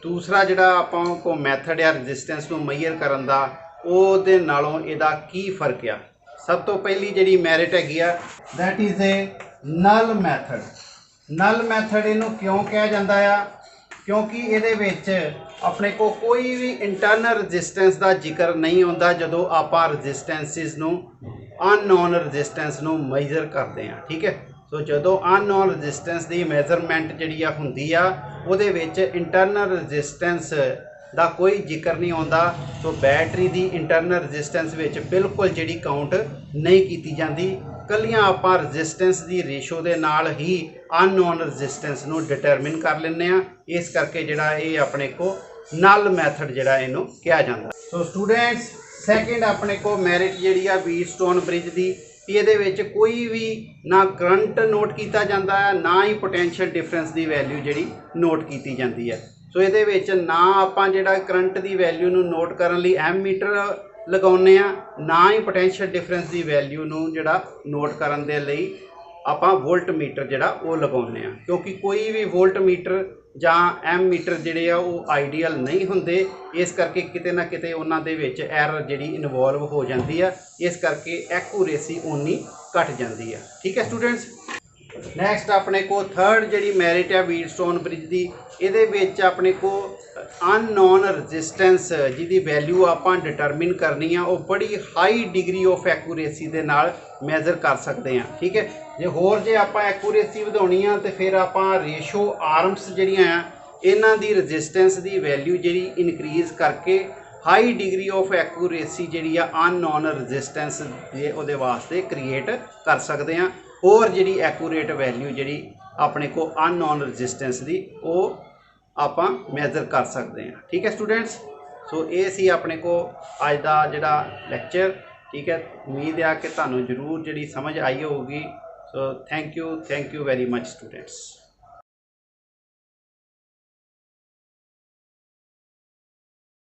दूसरा जिहड़ा आपां को मैथड आ रजिस्टेंस नूं मेजर करन दा ਉਹਦੇ ਨਾਲੋਂ ਇਹਦਾ ਕੀ ਫਰਕ ਆ। ਸਭ ਤੋਂ ਪਹਿਲੀ ਜਿਹੜੀ ਮੈਰਿਟ ਹੈਗੀ ਆ that is a null method. Null method ਇਹਨੂੰ ਕਿਉਂ ਕਿਹਾ ਜਾਂਦਾ ਆ क्योंकि ਇਹਦੇ ਵਿੱਚ ਆਪਣੇ ਕੋ ਕੋਈ ਵੀ ਇੰਟਰਨਲ ਰजिस्टेंस ਦਾ ਜ਼ਿਕਰ ਨਹੀਂ ਹੁੰਦਾ ਜਦੋਂ ਆਪਾਂ ਰजिस्टेंसिस ਨੂੰ अननोन रजिस्टेंस ਨੂੰ मेजर करते हैं। ठीक है, ਸੋ ਜਦੋਂ ਅਨਨੋਨ ਰੈਜ਼ਿਸਟੈਂਸ ਦੀ ਮੈਜ਼ਰਮੈਂਟ ਜਿਹੜੀ ਆ ਹੁੰਦੀ ਆ ਉਹਦੇ ਵਿੱਚ ਇੰਟਰਨਲ ਰੈਜ਼ਿਸਟੈਂਸ ਦਾ ਕੋਈ ਜ਼ਿਕਰ ਨਹੀਂ ਆਉਂਦਾ। ਸੋ ਬੈਟਰੀ ਦੀ ਇੰਟਰਨਲ ਰੈਜ਼ਿਸਟੈਂਸ ਵਿੱਚ ਬਿਲਕੁਲ ਜਿਹੜੀ ਕਾਊਂਟ ਨਹੀਂ ਕੀਤੀ ਜਾਂਦੀ। ਕੱਲੀਆਂ ਆਪਾਂ ਰੈਜ਼ਿਸਟੈਂਸ ਦੀ ਰੇਸ਼ੋ ਦੇ ਨਾਲ ਹੀ ਅਨਨੋਨ ਰੈਜ਼ਿਸਟੈਂਸ ਨੂੰ ਡਿਟਰਮਿਨ ਕਰ ਲੈਂਦੇ ਆ। ਇਸ ਕਰਕੇ ਜਿਹੜਾ ਇਹ ਆਪਣੇ ਕੋ ਨਲ ਮੈਥਡ ਜਿਹੜਾ ਇਹਨੂੰ ਕਿਹਾ ਜਾਂਦਾ। ਸੋ ਸਟੂਡੈਂਟਸ ਸੈਕਿੰਡ ਆਪਣੇ ਕੋ ਮੈਰਿਟ ਜਿਹੜੀ ਆ ਵੀਟਸਟੋਨ ਬ੍ਰਿਜ ਦੀ, ਇਹਦੇ ਵਿੱਚ ਕੋਈ ਵੀ ਨਾ ਕਰੰਟ ਨੋਟ ਕੀਤਾ ਜਾਂਦਾ ਹੈ, ਨਾ ਹੀ ਪੋਟੈਂਸ਼ੀਅਲ ਡਿਫਰੈਂਸ ਦੀ ਵੈਲਿਊ ਜਿਹੜੀ ਨੋਟ ਕੀਤੀ ਜਾਂਦੀ ਹੈ। ਸੋ ਇਹਦੇ ਵਿੱਚ ਨਾ ਆਪਾਂ ਜਿਹੜਾ ਕਰੰਟ ਦੀ ਵੈਲਿਊ ਨੂੰ ਨੋਟ ਕਰਨ ਲਈ ਐਮੀਟਰ ਲਗਾਉਂਦੇ ਆ, ਨਾ ਹੀ ਪੋਟੈਂਸ਼ੀਅਲ ਡਿਫਰੈਂਸ ਦੀ ਵੈਲਿਊ ਨੂੰ ਜਿਹੜਾ ਨੋਟ ਕਰਨ ਦੇ ਲਈ ਆਪਾਂ ਵੋਲਟ ਮੀਟਰ ਜਿਹੜਾ ਉਹ ਲਗਾਉਂਦੇ ਆ, ਕਿਉਂਕਿ ਕੋਈ ਵੀ ਵੋਲਟ ਮੀਟਰ ਜਾਂ ਐਮ ਮੀਟਰ ਜਿਹੜੇ ਆ ਉਹ ਆਈਡੀਅਲ ਨਹੀਂ ਹੁੰਦੇ। ਇਸ ਕਰਕੇ ਕਿਤੇ ਨਾ ਕਿਤੇ ਉਹਨਾਂ ਦੇ ਵਿੱਚ ਐਰਰ ਜਿਹੜੀ ਇਨਵੋਲਵ ਹੋ ਜਾਂਦੀ ਆ, ਇਸ ਕਰਕੇ ਐਕੂਰੇਸੀ ਉਨੀ ਘਟ ਜਾਂਦੀ ਆ। ਠੀਕ ਹੈ ਸਟੂਡੈਂਟਸ। ਨੈਕਸਟ ਆਪਣੇ ਕੋ ਥਰਡ ਜਿਹੜੀ ਮੈਰਿਟ ਆ ਵੀਟਸਟੋਨ ਬ੍ਰਿਜ ਦੀ, ਇਹਦੇ ਵਿੱਚ ਆਪਣੇ ਕੋ ਅਨਨੋਨ ਰੈਜ਼ਿਸਟੈਂਸ ਜਿਹਦੀ ਵੈਲਿਊ ਆਪਾਂ ਡਿਟਰਮਿਨ ਕਰਨੀ ਆ ਉਹ ਬੜੀ ਹਾਈ ਡਿਗਰੀ ਆਫ ਐਕੂਰੇਸੀ ਦੇ ਨਾਲ ਮੈਜ਼ਰ ਕਰ ਸਕਦੇ ਆ। ਠੀਕ ਹੈ, ਜੇ ਆਪਾਂ ਐਕੂਰੇਸੀ ਵਧਾਉਣੀ ਆ ਤੇ ਫਿਰ ਆਪਾਂ ਰੇਸ਼ੋ ਆਰਮਸ ਜਿਹੜੀਆਂ ਆ ਇਹਨਾਂ ਦੀ ਰੈਜ਼ਿਸਟੈਂਸ ਦੀ ਵੈਲਿਊ ਜਿਹੜੀ ਇਨਕਰੀਜ਼ ਕਰਕੇ ਹਾਈ ਡਿਗਰੀ ਆਫ ਐਕੂਰੇਸੀ ਜਿਹੜੀ ਆ ਅਨਨੋਨ ਰੈਜ਼ਿਸਟੈਂਸ ਦੇ ਉਹਦੇ ਵਾਸਤੇ ਕ੍ਰੀਏਟ ਕਰ ਸਕਦੇ ਆ। ਹੋਰ ਜਿਹੜੀ ਐਕੂਰੇਟ ਵੈਲਿਊ ਜਿਹੜੀ ਆਪਣੇ ਕੋ ਅਨਨੋਨ ਰੈਜ਼ਿਸਟੈਂਸ ਦੀ ਉਹ ਆਪਾਂ ਮੈਜ਼ਰ ਕਰ ਸਕਦੇ ਹਾਂ। ਠੀਕ ਹੈ ਸਟੂਡੈਂਟਸ। ਸੋ ਇਹ ਸੀ ਆਪਣੇ ਕੋ ਅੱਜ ਦਾ ਜਿਹੜਾ ਲੈਕਚਰ। ਠੀਕ ਹੈ, ਉਮੀਦ ਆ ਕਿ ਤੁਹਾਨੂੰ ਜ਼ਰੂਰ ਜਿਹੜੀ ਸਮਝ ਆਈ ਹੋਊਗੀ। So thank you very much students.